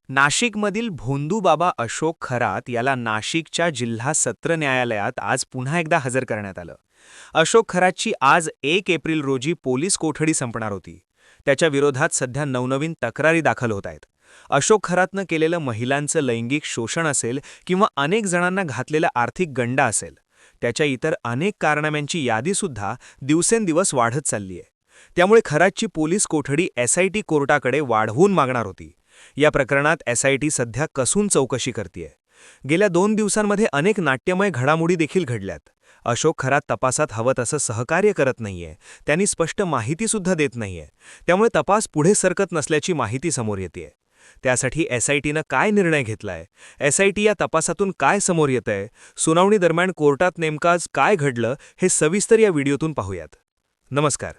नाशिकमधील भोंदूबाबा अशोक खरात याला नाशिकच्या जिल्हा सत्र न्यायालयात आज पुन्हा एकदा हजर करण्यात आलं. अशोक खरातची आज 1 एप्रिल रोजी पोलीस कोठडी संपणार होती. त्याच्या विरोधात सध्या नवनवीन तक्रारी दाखल होत आहेत. अशोक खरातनं केलेलं महिलांचं लैंगिक शोषण असेल किंवा अनेक जणांना घातलेला आर्थिक गंडा असेल, त्याच्या इतर अनेक कारनाम्यांची यादीसुद्धा दिवसेंदिवस वाढत चालली आहे. त्यामुळे खरातची पोलीस कोठडी एसआयटी कोर्टाकडे वाढवून मागणार होती. या प्रकरणात एसआयटी सध्या कसून चौकशी करतेय. गेल्या 2 दिवसांमध्ये अनेक नाट्यमय घडामोडी देखील घडल्यात. अशोक खरात तपासात हवं तसं सहकार्य करत नाहीये, त्यांनी स्पष्ट माहितीसुद्धा देत नाहीये. त्यामुळे तपास पुढे सरकत नसल्याची माहिती समोर येतेय. त्यासाठी एसआयटीनं काय निर्णय घेतलाय, एसआयटी या तपासातून काय समोर येतंय, सुनावणी दरम्यान कोर्टात नेमकाच काय घडलं, हे सविस्तर या व्हिडिओतून पाहूयात. नमस्कार.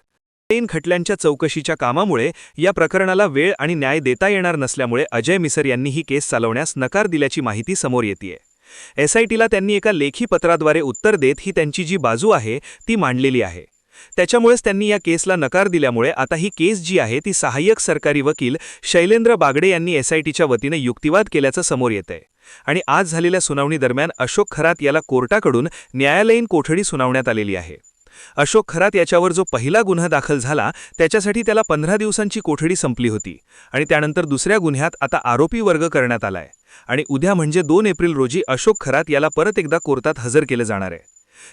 3 खटल्यांच्या चौकशीच्या कामामुळे या प्रकरणाला वेळ आणि न्याय देता येणार नसल्यामुळे अजय मिसर यांनी ही केस चालवण्यास नकार दिल्याची माहिती समोर येतेय. एसआयटीला त्यांनी एका लेखी पत्राद्वारे उत्तर देत ही त्यांची जी बाजू आहे ती मांडलेली आहे. त्याच्यामुळेच त्यांनी या केसला नकार दिल्यामुळे आता ही केस जी आहे ती सहाय्यक सरकारी वकील शैलेंद्र बागडे यांनी एसआयटीच्या वतीने युक्तिवाद केल्याचं समोर येतंय. आणि आज झालेल्या सुनावणी दरम्यान अशोक खरात याला कोर्टाकडून न्यायालयीन कोठडी सुनावण्यात आलेली आहे. अशोक खरात याच्यावर जो पहिला गुन्हा दाखल झाला त्याच्यासाठी त्याला 15 दिवसांची कोठडी संपली होती आणि त्यानंतर दुसऱ्या गुन्ह्यात आता आरोपी वर्ग करण्यात आलाय. आणि उद्या म्हणजे 2 एप्रिल रोजी अशोक खरात याला परत एकदा कोर्टात हजर केलं जाणार आहे.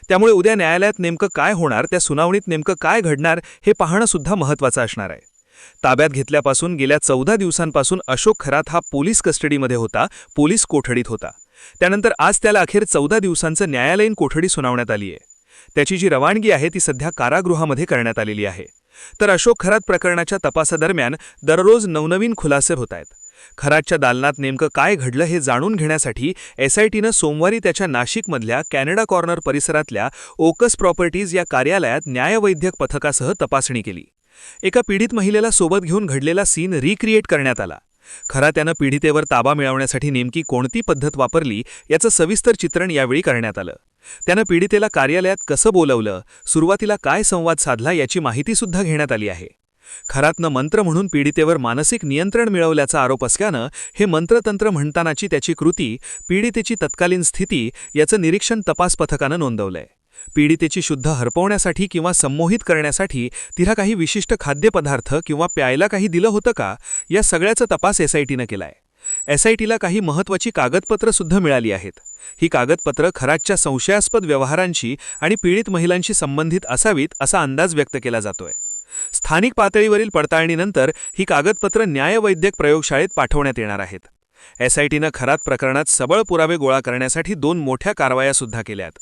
त्यामुळे उद्या न्यायालयात नेमकं काय होणार, त्या सुनावणीत नेमकं काय घडणार हे पाहणं सुद्धा महत्त्वाचं असणार आहे. ताब्यात घेतल्यापासून गेल्या 14 दिवसांपासून अशोक खरात हा पोलीस कस्टडीमध्ये होता, पोलीस कोठडीत होता. त्यानंतर आज त्याला अखेर 14 दिवसांचं न्यायालयीन कोठडी सुनावण्यात आली आहे. त्याची जी रवानगी आहे ती सध्या कारागृहामध्ये करण्यात आलेली आहे. तर अशोक खरात प्रकरणाच्या तपासादरम्यान दररोज नवनवीन खुलासे होत आहेत. खरातच्या दालनात नेमकं काय घडलं हे जाणून घेण्यासाठी एसआयटीनं सोमवारी त्याच्या नाशिकमधल्या कॅनडा कॉर्नर परिसरातल्या ओकस प्रॉपर्टीज या कार्यालयात न्यायवैद्यक पथकासह तपासणी केली. एका पीडित महिलेला सोबत घेऊन घडलेला सीन रिक्रिएट करण्यात आला. खरात्यानं पीडितेवर ताबा मिळवण्यासाठी नेमकी कोणती पद्धत वापरली याचं सविस्तर चित्रण यावेळी करण्यात आलं. त्यानं पीडितेला कार्यालयात कसं बोलवलं, सुरुवातीला काय संवाद साधला याची माहितीसुद्धा घेण्यात आली आहे. खरातनं मंत्र म्हणून पीडितेवर मानसिक नियंत्रण मिळवल्याचा आरोप असल्यानं हे मंत्रतंत्र म्हणतानाची त्याची कृती, पीडितेची तत्कालीन स्थिती याचं निरीक्षण तपास पथकानं नोंदवलंय. पीडितेची शुद्ध हरपवण्यासाठी किंवा संमोहित करण्यासाठी तिला काही विशिष्ट खाद्यपदार्थ किंवा प्यायला काही दिलं होतं का, या सगळ्याचा तपास एसआयटीनं केलाय. एसआयटीला काही महत्त्वाची कागदपत्रं सुद्धा मिळाली आहेत. ही कागदपत्रं खरातच्या संशयास्पद व्यवहारांशी आणि पीडित महिलांशी संबंधित असावीत असा अंदाज व्यक्त केला जातोय. स्थानिक पातळीवरील पडताळणीनंतर ही कागदपत्रं न्यायवैद्यक प्रयोगशाळेत पाठवण्यात येणार आहेत. एसआयटीनं खरात प्रकरणात सबळ पुरावे गोळा करण्यासाठी 2 मोठ्या कारवाया सुद्धा केल्यात.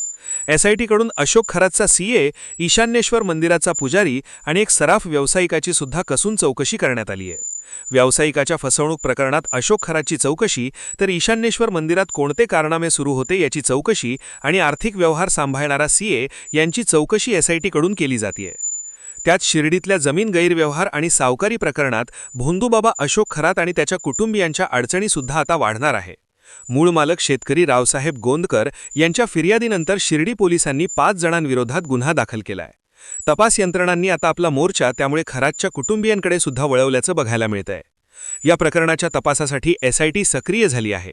एसआयटीकडून अशोक खरातचा सीए, ईशान्येश्वर मंदिराचा पुजारी आणि एक सराफ व्यावसायिकाची सुद्धा कसून चौकशी करण्यात आली आहे. व्यावसायिकाच्या फसवणूक प्रकरणात अशोक खरातची चौकशी, तर ईशान्येश्वर मंदिरात कोणते कारनामे सुरू होते याची चौकशी आणि आर्थिक व्यवहार सांभाळणारा सीए यांची चौकशी एसआयटीकडून केली जाते. त्यात शिर्डीतल्या जमीन गैरव्यवहार आणि सावकारी प्रकरणात भोंदूबाबा अशोक खरात आणि त्याच्या कुटुंबियांच्या अडचणीसुद्धा आता वाढणार आहे. मूळ मालक शेतकरी रावसाहेब गोंदकर यांच्या फिर्यादीनंतर शिर्डी पोलिसांनी 5 जणांविरोधात गुन्हा दाखल केलाय. तपास यंत्रणांनी आता आपला मोर्चा त्यामुळे खरातच्या कुटुंबियांकडे सुद्धा वळवल्याचं बघायला मिळतंय. या प्रकरणाच्या तपासासाठी एसआयटी सक्रिय झाली आहे.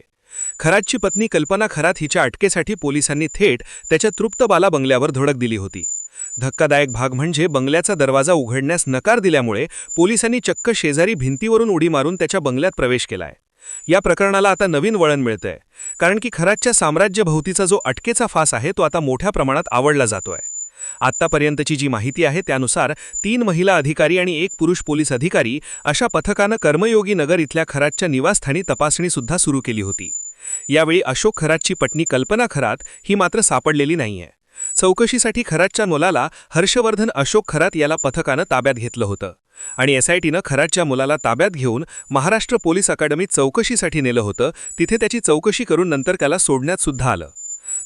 खरातची पत्नी कल्पना खरात हिच्या अटकेसाठी पोलिसांनी थेट त्याच्या तृप्तबाला बंगल्यावर धडक दिली होती. धक्कादायक भाग म्हणजे बंगल्याचा दरवाजा उघडण्यास नकार दिल्यामुळे पोलिसांनी चक्क शेजारी भिंतीवरून उडी मारून त्याच्या बंगल्यात प्रवेश केलाय. या प्रकरणाला आता नवीन वळण मिळतंय, कारण की खरातच्या साम्राज्यभोवतीचा जो अटकेचा फास आहे तो आता मोठ्या प्रमाणात आवडला जातोय. आत्तापर्यंतची जी माहिती आहे त्यानुसार 3 महिला अधिकारी आणि 1 पुरुष पोलीस अधिकारी अशा पथकानं कर्मयोगी नगर इथल्या खरातच्या निवासस्थानी तपासणीसुद्धा सुरू केली होती. यावेळी अशोक खरातची पत्नी कल्पना खरात ही मात्र सापडलेली नाहीये. चौकशीसाठी खरातच्या मुलाला हर्षवर्धन अशोक खरात याला पथकानं ताब्यात घेतलं होतं आणि एसआयटीनं खरातच्या मुलाला ताब्यात घेऊन महाराष्ट्र पोलीस अकादमीत चौकशीसाठी नेलं होतं. तिथे त्याची चौकशी करून नंतर त्याला सोडण्यात सुद्धा आलं.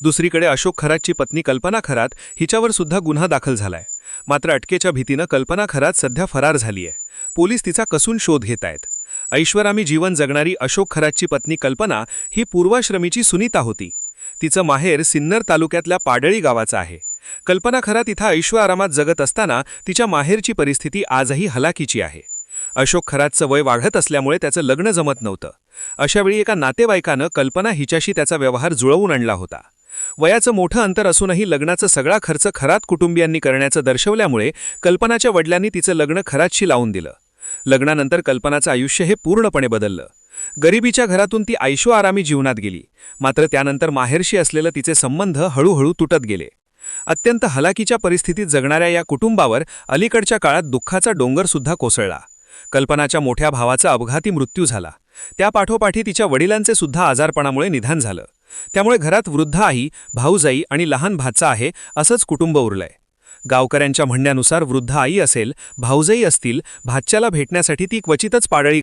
दुसरीकडे अशोक खरातची पत्नी कल्पना खरात हिच्यावर सुद्धा गुन्हा दाखल झालाय. मात्र अटकेच्या भीतीनं कल्पना खरात सध्या फरार झालीय. पोलीस तिचा कसून शोध घेत आहेत. ऐषारामी जीवन जगणारी अशोक खरातची पत्नी कल्पना ही पूर्वाश्रमीची सुनीता होती. तिचं माहेर सिन्नर तालुक्यातल्या पाडळी गावाचं आहे. कल्पना खरात इथं ऐशोआरामात जगत असताना तिच्या माहेरची परिस्थिती आजही हलाखीची आहे. अशोक खरातचं वय वाढत असल्यामुळे त्याचं लग्न जमत नव्हतं अशावेळी एका नातेवाईकानं कल्पना हिच्याशी त्याचा व्यवहार जुळवून आणला होता. वयाचं मोठं अंतर असूनही लग्नाचा सगळा खर्च खरात कुटुंबियांनी करण्याचं दर्शवल्यामुळे कल्पनाच्या वडिलांनी तिचं लग्न खरातशी लावून दिलं. लग्नानंतर कल्पनाचं आयुष्य हे पूर्णपणे बदललं. गरिबीच्या घरातून ती ऐशोआरामी जीवनात गेली. मात्र त्यानंतर माहेरशी असलेलं तिचे संबंध हळूहळू तुटत गेले. अत्यंत हलाखीच्या परिस्थितीत जगणाऱ्या या कुटुंबावर अलीकडच्या काळात दुःखाचा डोंगरसुद्धा कोसळला. कल्पनाच्या मोठ्या भावाचा अपघाती मृत्यू झाला. त्यापाठोपाठी तिच्या वडिलांचे सुद्धा आजारपणामुळे निधन झालं. त्यामुळे घरात वृद्ध आई, भाऊजाई आणि लहान भाचा आहे असंच कुटुंब उरलंय. गावकऱ्यांच्या म्हणण्यानुसार वृद्ध आई असेल, भाऊजाई असतील, भाच्याला भेटण्यासाठी ती क्वचितच पाडळी